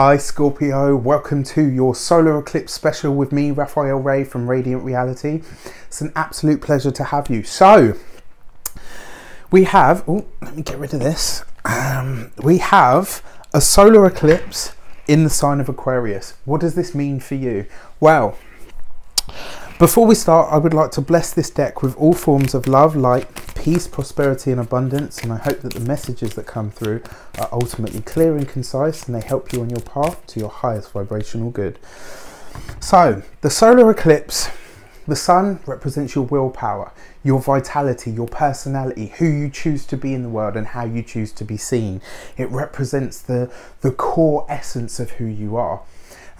Hi Scorpio, welcome to your solar eclipse special with me, Raphael Ray from Radiant Reality. It's an absolute pleasure to have you. So, we have, let me get rid of this. We have a solar eclipse in the sign of Aquarius. What does this mean for you? Well, before we start, I would like to bless this deck with all forms of love, light, peace, prosperity and abundance, and I hope that the messages that come through are ultimately clear and concise and they help you on your path to your highest vibrational good. So, the solar eclipse, the sun represents your willpower, your vitality, your personality, who you choose to be in the world and how you choose to be seen. It represents the core essence of who you are.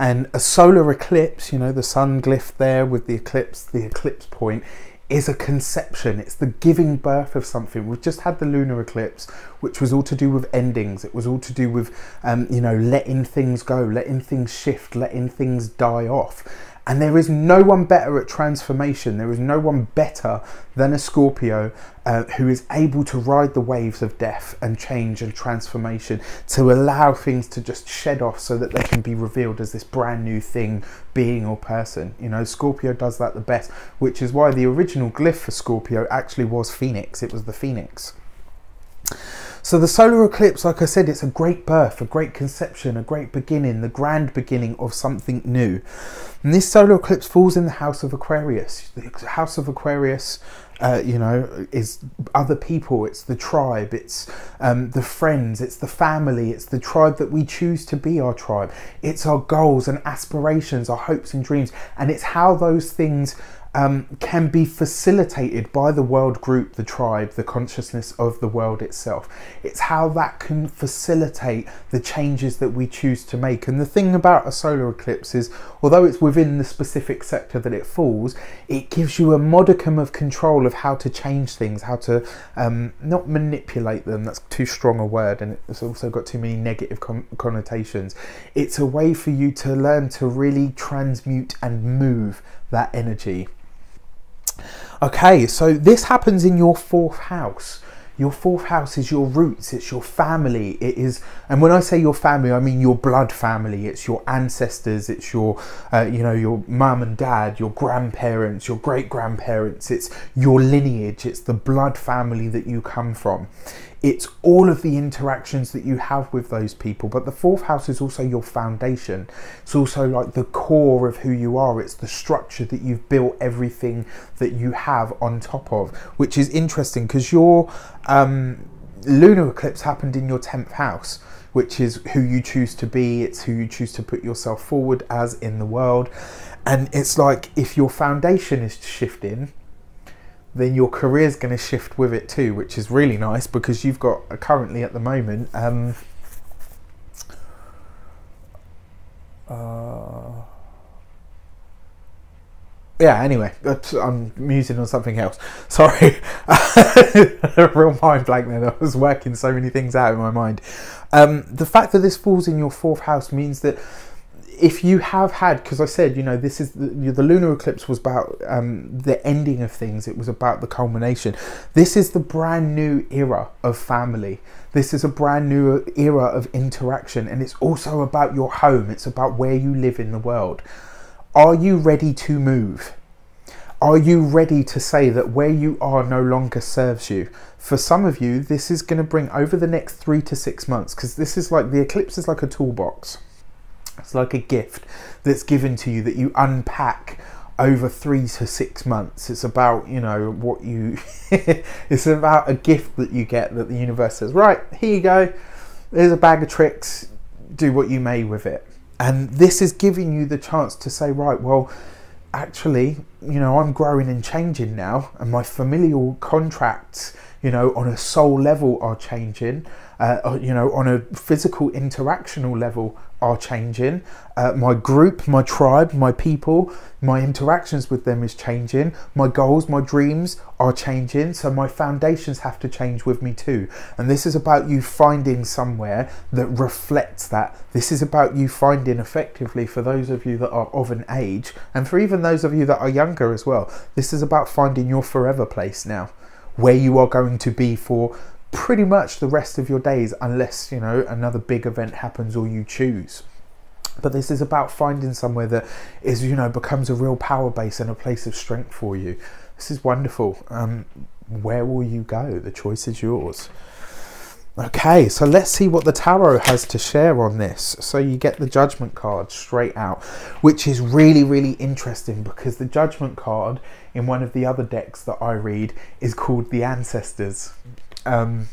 And a solar eclipse, you know, the sun glyph there with the eclipse point, is a conception. It's the giving birth of something. We've just had the lunar eclipse, which was all to do with endings. It was all to do with, you know, letting things go, letting things shift, letting things die off. And there is no one better at transformation. There is no one better than a Scorpio who is able to ride the waves of death and change and transformation, to allow things to just shed off so that they can be revealed as this brand new thing, being or person. You know, Scorpio does that the best, which is why the original glyph for Scorpio actually was Phoenix. It was the Phoenix. So the solar eclipse, like I said, it's a great birth, a great conception, a great beginning, the grand beginning of something new. And this solar eclipse falls in the house of Aquarius. The house of Aquarius, you know, is other people, it's the tribe, it's the friends, it's the family, it's the tribe that we choose to be our tribe. It's our goals and aspirations, our hopes and dreams, and it's how those things can be facilitated by the world group, the tribe, the consciousness of the world itself. It's how that can facilitate the changes that we choose to make. And the thing about a solar eclipse is, although it's within the specific sector that it falls, it gives you a modicum of control of how to change things, how to not manipulate them, that's too strong a word, and it's also got too many negative connotations. It's a way for you to learn to really transmute and move that energy. Okay, so this happens in your fourth house. Your fourth house is your roots, it's your family, it is, and when I say your family, I mean your blood family. It's your ancestors, it's your, you know, your mum and dad, your grandparents, your great-grandparents, it's your lineage, it's the blood family that you come from. It's all of the interactions that you have with those people. But the fourth house is also your foundation. It's also like the core of who you are. It's the structure that you've built everything that you have on top of, which is interesting because your lunar eclipse happened in your 10th house, which is who you choose to be. It's who you choose to put yourself forward as in the world. And it's like, if your foundation is shifting, then your career is going to shift with it too, which is really nice because you've got currently at the moment yeah, anyway, I'm musing on something else, sorry. A real mind blank then. I was working so many things out in my mind. The fact that this falls in your fourth house means that if you have had, because I said, you know, this is the lunar eclipse was about the ending of things. It was about the culmination. This is the brand new era of family. This is a brand new era of interaction, and it's also about your home. It's about where you live in the world. Are you ready to move? Are you ready to say that where you are no longer serves you? For some of you, this is going to bring over the next 3 to 6 months, because this is like, the eclipse is like a toolbox. It's like a gift that's given to you that you unpack over 3 to 6 months. It's about, you know, what you, it's about a gift that you get that the universe says, right, here you go. There's a bag of tricks. Do what you may with it. And this is giving you the chance to say, right, well, actually, you know, I'm growing and changing now, and my familial contracts, you know, on a soul level are changing, you know, on a physical interactional level are changing. My group, my tribe, my people, my interactions with them is changing. My goals, my dreams are changing. So my foundations have to change with me too. And this is about you finding somewhere that reflects that. This is about you finding, effectively, for those of you that are of an age, and for even those of you that are younger as well, this is about finding your forever place now, where you are going to be for pretty much the rest of your days, unless, you know, another big event happens or you choose. But this is about finding somewhere that is, you know, becomes a real power base and a place of strength for you. This is wonderful. Where will you go? The choice is yours. Okay, so let's see what the tarot has to share on this. So you get the Judgment card straight out, which is really, really interesting, because the Judgment card in one of the other decks that I read is called the Ancestors. And,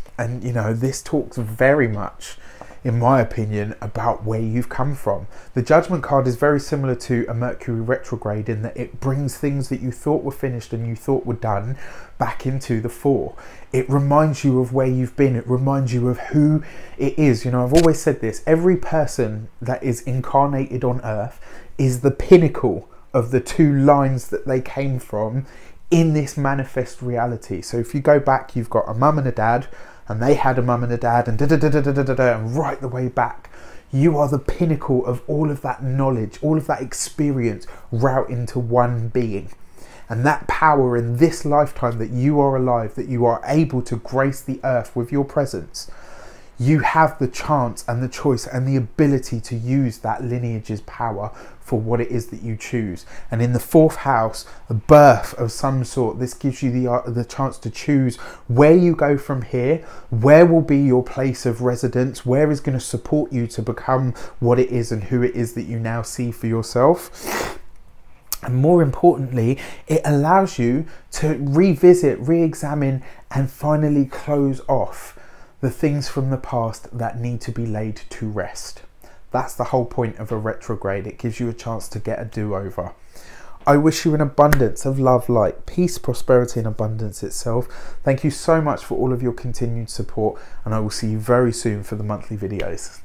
you know, this talks very much, in my opinion, about where you've come from. The Judgment card is very similar to a Mercury retrograde in that it brings things that you thought were finished and you thought were done back into the fore. It reminds you of where you've been. It reminds you of who it is. You know, I've always said this, every person that is incarnated on Earth is the pinnacle of the two lines that they came from in this manifest reality. So if you go back, you've got a mum and a dad, and they had a mum and a dad, and and right the way back. You are the pinnacle of all of that knowledge, all of that experience, route into one being. And that power in this lifetime that you are alive, that you are able to grace the earth with your presence, you have the chance and the choice and the ability to use that lineage's power for what it is that you choose. And in the 4th house, a birth of some sort, this gives you the chance to choose where you go from here, where will be your place of residence, where is going to support you to become what it is and who it is that you now see for yourself. And more importantly, it allows you to revisit, re-examine, and finally close off the things from the past that need to be laid to rest. That's the whole point of a retrograde. It gives you a chance to get a do-over. I wish you an abundance of love, light, peace, prosperity, and abundance itself. Thank you so much for all of your continued support, and I will see you very soon for the monthly videos.